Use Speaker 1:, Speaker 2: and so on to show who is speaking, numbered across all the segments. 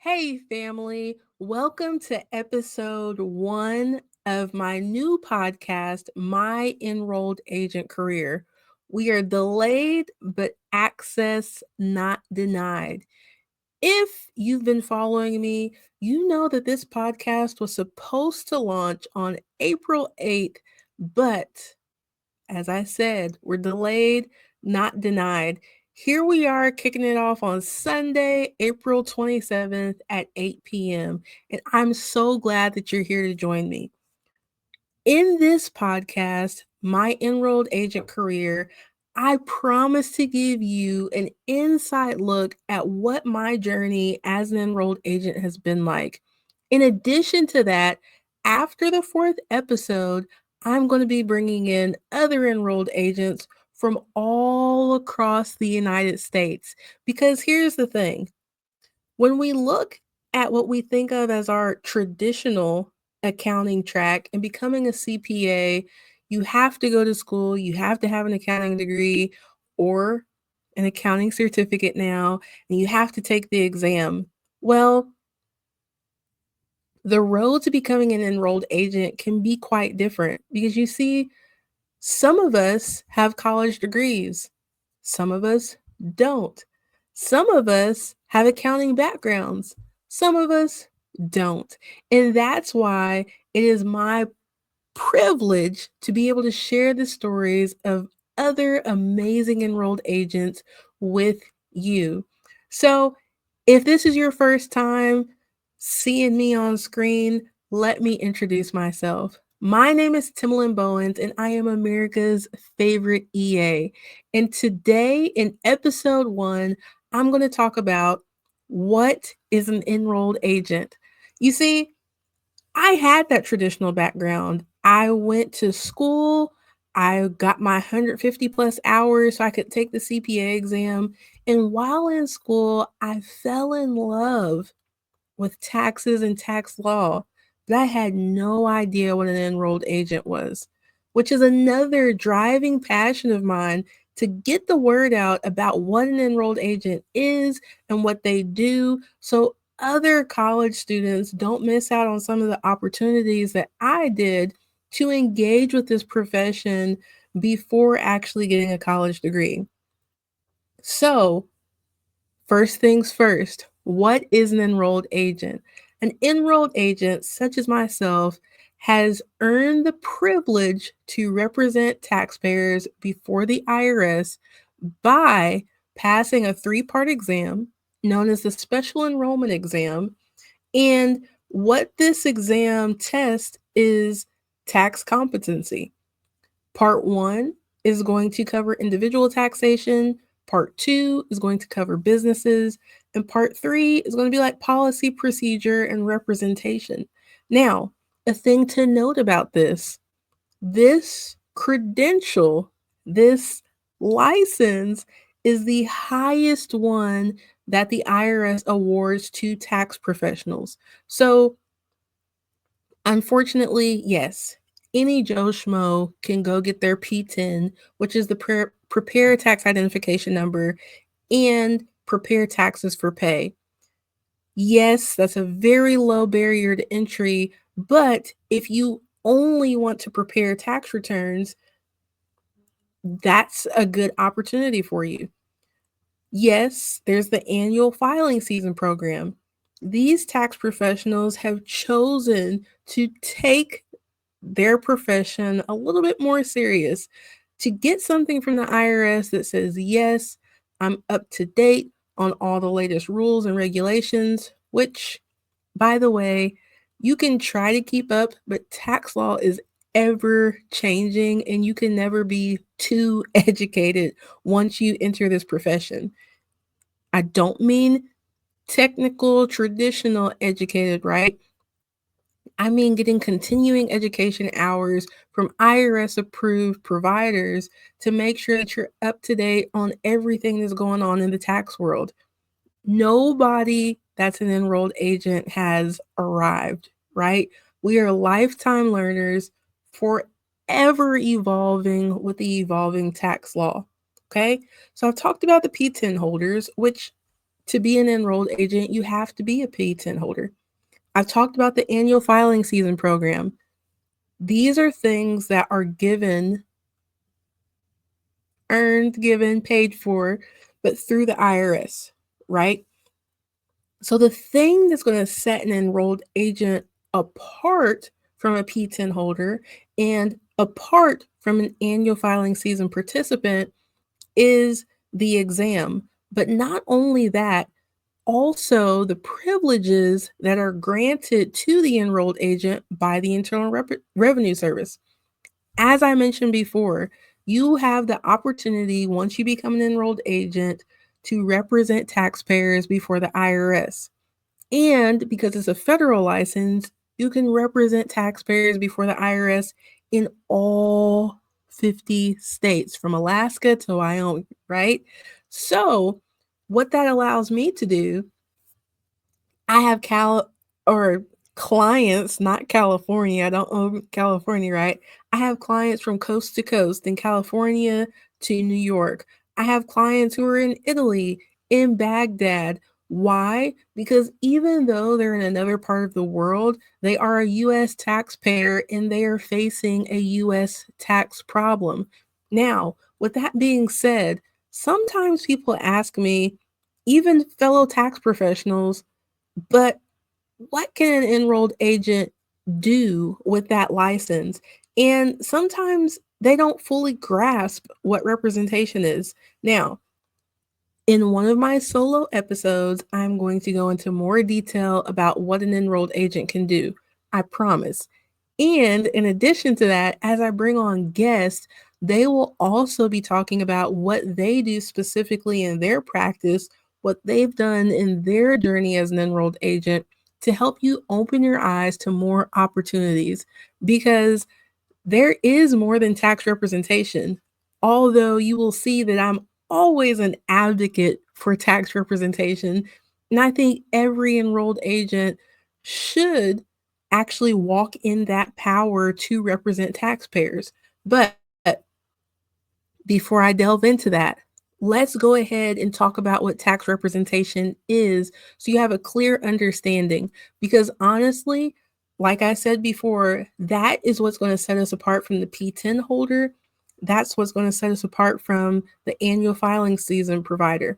Speaker 1: Hey, family. Welcome to episode 1 of my new podcast, My Enrolled Agent Career. We are delayed, but access not denied. If you've been following me, you know that this podcast was supposed to launch on April 8th, but as I said, we're delayed, not denied. Here we are kicking it off on Sunday, April 27th at 8 p.m. And I'm so glad that you're here to join me. In this podcast, My Enrolled Agent Career, I promise to give you an inside look at what my journey as an enrolled agent has been like. In addition to that, after the fourth episode, I'm going to be bringing in other enrolled agents from all across the United States. Because here's the thing, when we look at what we think of as our traditional accounting track and becoming a CPA, you have to go to school, you have to have an accounting degree or an accounting certificate now, and you have to take the exam. Well, the road to becoming an enrolled agent can be quite different because you see, some of us have college degrees, some of us don't. Some of us have accounting backgrounds, some of us don't. And that's why it is my privilege to be able to share the stories of other amazing enrolled agents with you. So, if this is your first time seeing me on screen, let me introduce myself. My name is Timalyn Bowens, and I am America's favorite EA. And today, in episode 1, I'm going to talk about what is an enrolled agent. You see, I had that traditional background. I went to school, I got my 150 plus hours so I could take the CPA exam. And while in school, I fell in love with taxes and tax law, but I had no idea what an enrolled agent was, which is another driving passion of mine to get the word out about what an enrolled agent is and what they do so other college students don't miss out on some of the opportunities that I did to engage with this profession before actually getting a college degree. So, first things first, what is an enrolled agent? An enrolled agent, such as myself, has earned the privilege to represent taxpayers before the IRS by passing a 3-part exam known as the Special Enrollment Exam. And what this exam tests is tax competency. Part 1 is going to cover individual taxation. Part 2 is going to cover businesses. And part 3 is going to be like policy, procedure, and representation. Now, a thing to note about this credential, this license is the highest one that the IRS awards to tax professionals. So, unfortunately, yes, any Joe Schmo can go get their P10, which is the prepare tax identification number, and prepare taxes for pay. Yes, that's a very low barrier to entry, but if you only want to prepare tax returns, that's a good opportunity for you. Yes, there's the annual filing season program. These tax professionals have chosen to take their profession a little bit more serious to get something from the IRS that says, yes, I'm up to date on all the latest rules and regulations, which, by the way, you can try to keep up, but tax law is ever changing and you can never be too educated once you enter this profession. I don't mean technical, traditional educated, right? I mean getting continuing education hours from IRS approved providers to make sure that you're up to date on everything that's going on in the tax world. Nobody that's an enrolled agent has arrived, right? We are lifetime learners, forever evolving with the evolving tax law. Okay. So I've talked about the P10 holders, which To be an enrolled agent, you have to be a P10 holder. I've talked about the annual filing season program. These are things that are given, earned, given, paid for, but through the IRS, right? So the thing that's going to set an enrolled agent apart from a P10 holder and apart from an annual filing season participant is the exam. But not only that, also the privileges that are granted to the enrolled agent by the Internal Revenue Service. As I mentioned before, you have the opportunity, once you become an enrolled agent, to represent taxpayers before the IRS. And because it's a federal license, you can represent taxpayers before the IRS in all 50 states, from Alaska to Wyoming, right? So, what that allows me to do, I have clients, not California. I don't own California, right? I have clients from coast to coast, in California to New York. I have clients who are in Italy, in Baghdad. Why? Because even though they're in another part of the world, they are a US taxpayer and they are facing a US tax problem. Now, with that being said, sometimes people ask me, even fellow tax professionals, but what can an enrolled agent do with that license? And sometimes they don't fully grasp what representation is. Now, in one of my solo episodes, I'm going to go into more detail about what an enrolled agent can do. I promise. And in addition to that, as I bring on guests, they will also be talking about what they do specifically in their practice, what they've done in their journey as an enrolled agent to help you open your eyes to more opportunities. Because there is more than tax representation, although you will see that I'm always an advocate for tax representation. And I think every enrolled agent should actually walk in that power to represent taxpayers. But before I delve into that, let's go ahead and talk about what tax representation is so you have a clear understanding. Because honestly, like I said before, that is what's going to set us apart from the P10 holder. That's what's going to set us apart from the annual filing season provider.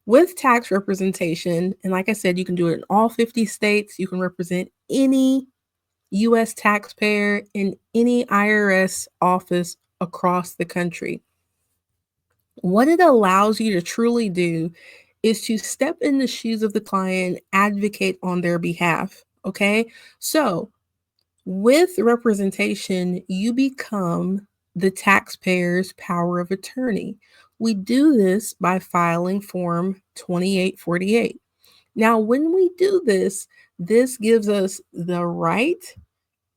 Speaker 1: With tax representation, and like I said, you can do it in all 50 states. You can represent any US taxpayer in any IRS office across the country. What it allows you to truly do is to step in the shoes of the client, advocate on their behalf. Okay. So, with representation, you become the taxpayer's power of attorney. We do this by filing Form 2848. Now, when we do this, this gives us the right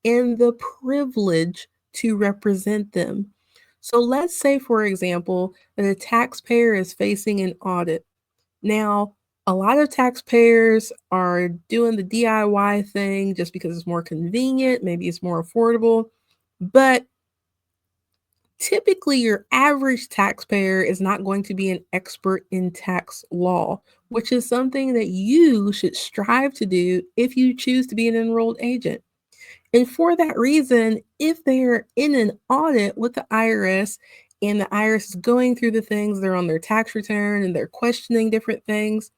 Speaker 1: and the privilege to represent them. So let's say, for example, that a taxpayer is facing an audit. Now, a lot of taxpayers are doing the DIY thing just because it's more convenient, maybe it's more affordable, but typically your average taxpayer is not going to be an expert in tax law, which is something that you should strive to do if you choose to be an enrolled agent. And for that reason, if they're in an audit with the IRS and the IRS is going through the things, they're on their tax return and they're questioning different things,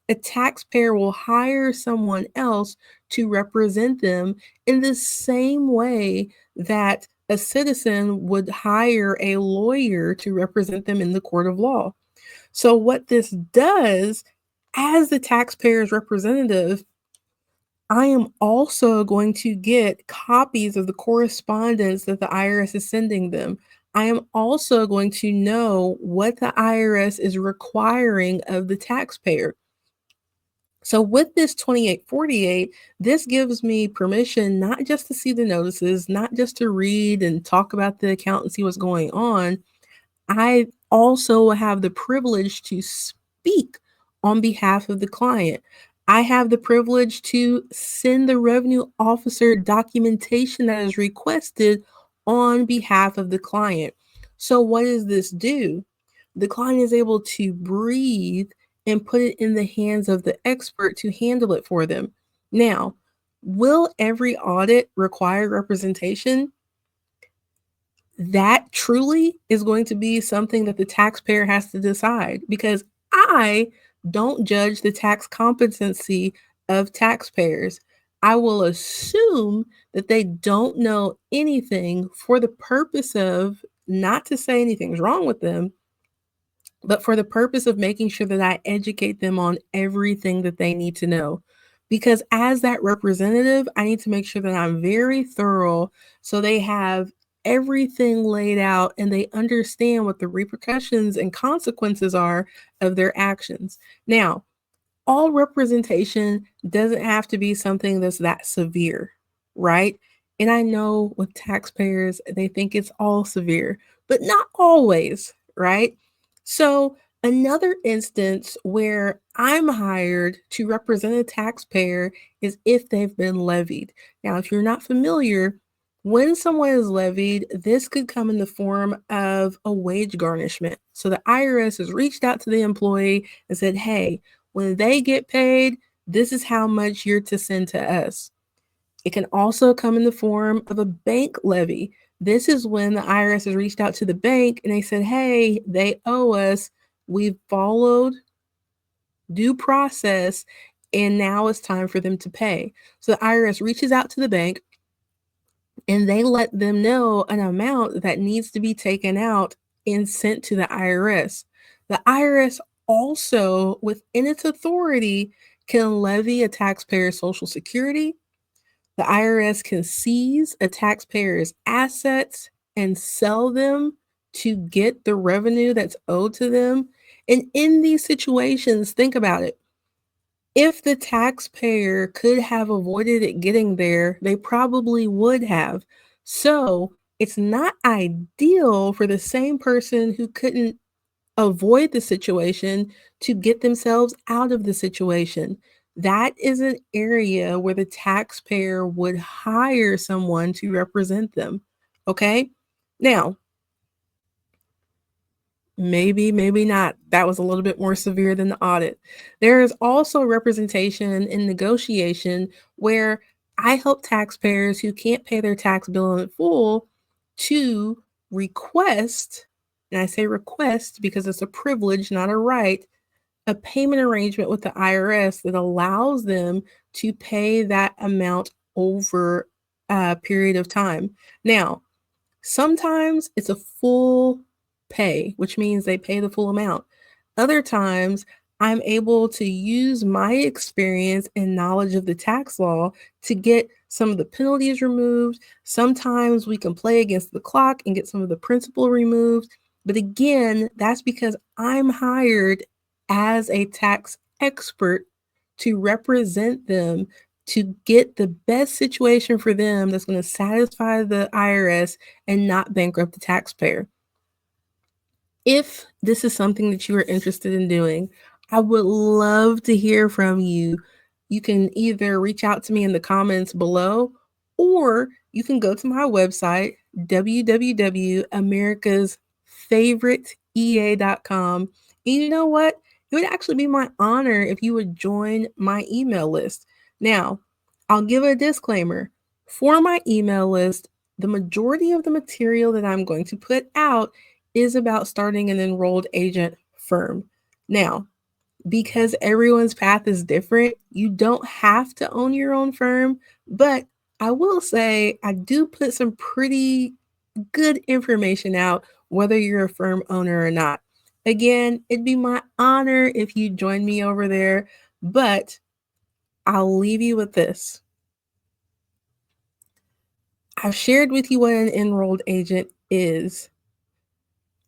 Speaker 1: a taxpayer will hire someone else to represent them in the same way that a citizen would hire a lawyer to represent them in the court of law. So, what this does, as the taxpayer's representative, I am also going to get copies of the correspondence that the IRS is sending them. I am also going to know what the IRS is requiring of the taxpayer. So with this 2848, this gives me permission not just to see the notices, not just to read and talk about the account and see what's going on. I also have the privilege to speak on behalf of the client. I have the privilege to send the revenue officer documentation that is requested on behalf of the client. So, what does this do? The client is able to breathe and put it in the hands of the expert to handle it for them. Now, will every audit require representation? That truly is going to be something that the taxpayer has to decide, because I don't judge the tax competency of taxpayers. I will assume that they don't know anything for the purpose of, not to say anything's wrong with them, but for the purpose of making sure that I educate them on everything that they need to know. Because as that representative, I need to make sure that I'm very thorough so they have everything laid out and they understand what the repercussions and consequences are of their actions. Now, all representation doesn't have to be something that's that severe, right? And I know with taxpayers, they think it's all severe, but not always, right? So, another instance where I'm hired to represent a taxpayer is if they've been levied. Now, if you're not familiar, when someone is levied, this could come in the form of a wage garnishment. So the IRS has reached out to the employee and said, hey, when they get paid, this is how much you're to send to us. It can also come in the form of a bank levy. This is when the IRS has reached out to the bank and they said, hey, they owe us. We've followed due process and now it's time for them to pay. So the IRS reaches out to the bank and they let them know an amount that needs to be taken out and sent to the IRS. The IRS also, within its authority, can levy a taxpayer's Social Security. The IRS can seize a taxpayer's assets and sell them to get the revenue that's owed to them. And in these situations, think about it. If the taxpayer could have avoided it getting there, they probably would have. So it's not ideal for the same person who couldn't avoid the situation to get themselves out of the situation. That is an area where the taxpayer would hire someone to represent them. Okay. Now, maybe not. That was a little bit more severe than the audit. There is also representation in negotiation where I help taxpayers who can't pay their tax bill in full to request, and I say request because it's a privilege, not a right, a payment arrangement with the IRS that allows them to pay that amount over a period of time. Now, sometimes it's a full pay, which means they pay the full amount. Other times, I'm able to use my experience and knowledge of the tax law to get some of the penalties removed. Sometimes we can play against the clock and get some of the principal removed. But again, that's because I'm hired as a tax expert to represent them to get the best situation for them that's going to satisfy the IRS and not bankrupt the taxpayer. If this is something that you are interested in doing, I would love to hear from you. You can either reach out to me in the comments below, or you can go to my website, www.americasfavoriteea.com. And you know what? It would actually be my honor if you would join my email list. Now, I'll give a disclaimer. For my email list, the majority of the material that I'm going to put out is about starting an enrolled agent firm. Now, because everyone's path is different, you don't have to own your own firm, but I will say I do put some pretty good information out, whether you're a firm owner or not. Again, it'd be my honor if you join me over there, but I'll leave you with this. I've shared with you what an enrolled agent is.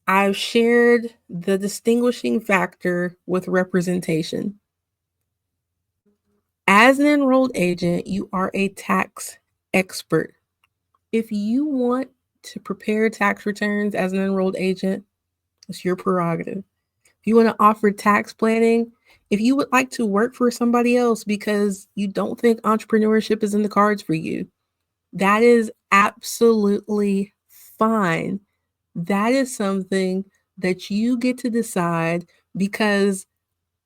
Speaker 1: I've shared the distinguishing factor with representation. As an enrolled agent, you are a tax expert. If you want to prepare tax returns as an enrolled agent, it's your prerogative. If you want to offer tax planning, if you would like to work for somebody else because you don't think entrepreneurship is in the cards for you, that is absolutely fine. That is something that you get to decide, because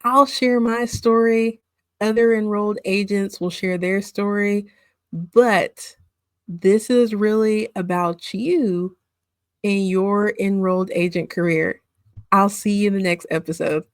Speaker 1: I'll share my story. Other enrolled agents will share their story. But this is really about you in your enrolled agent career. I'll see you in the next episode.